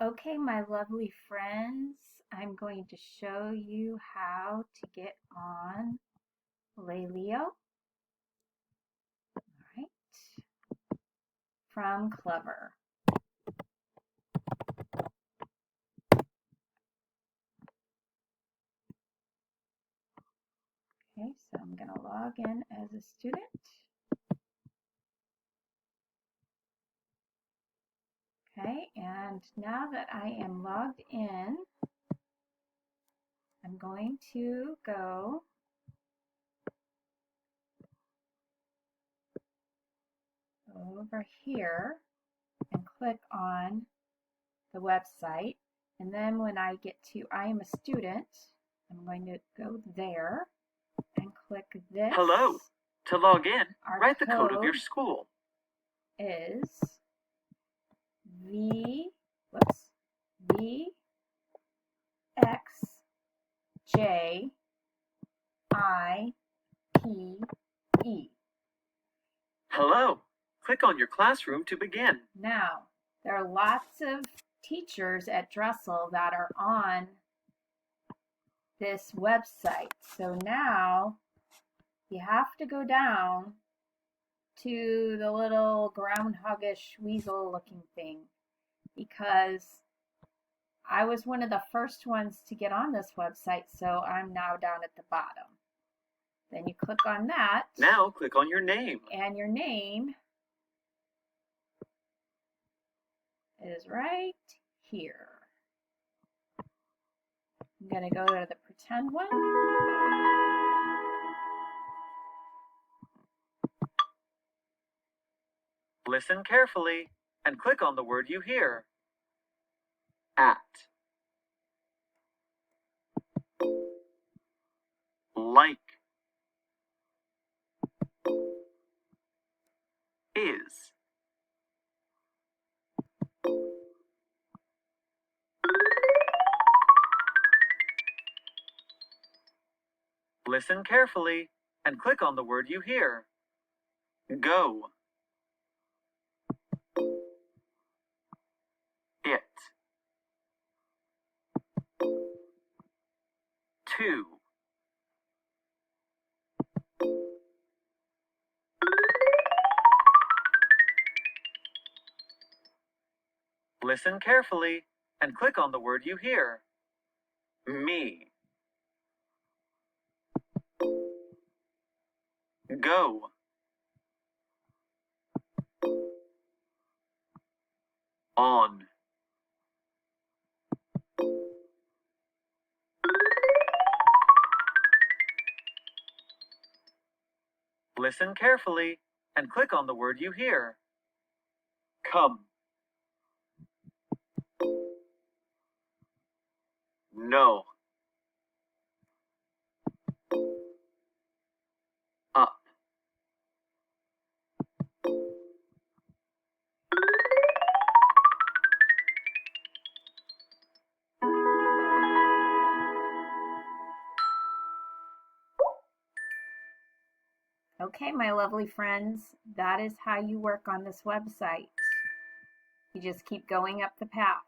Okay, my lovely friends, I'm going to show you how to get on Laylio, all right, from Clever. Okay, so I'm going to log in as a student. Okay, and now that I am logged in, I'm going to go over here and click on the website. And then when I get to I am a student, I'm going to go there and click this. Hello. To log in, Our write the code of your school. Is VXJIPE. Hello. Click on your classroom to begin. Now, there are lots of teachers at Dressel that are on this website. So now you have to go down to the little groundhogish weasel looking thing, because I was one of the first ones to get on this website, so I'm now down at the bottom. Then you click on that. Now click on your name. And your name is right here. I'm going to go to the pretend one. Listen carefully and click on the word you hear. At. Like. Is. Listen carefully and click on the word you hear. Go. It. To. Listen carefully and click on the word you hear. Me. Go. On. Listen carefully and click on the word you hear. Come. No. Up. Okay, my lovely friends, that is how you work on this website. You just keep going up the path.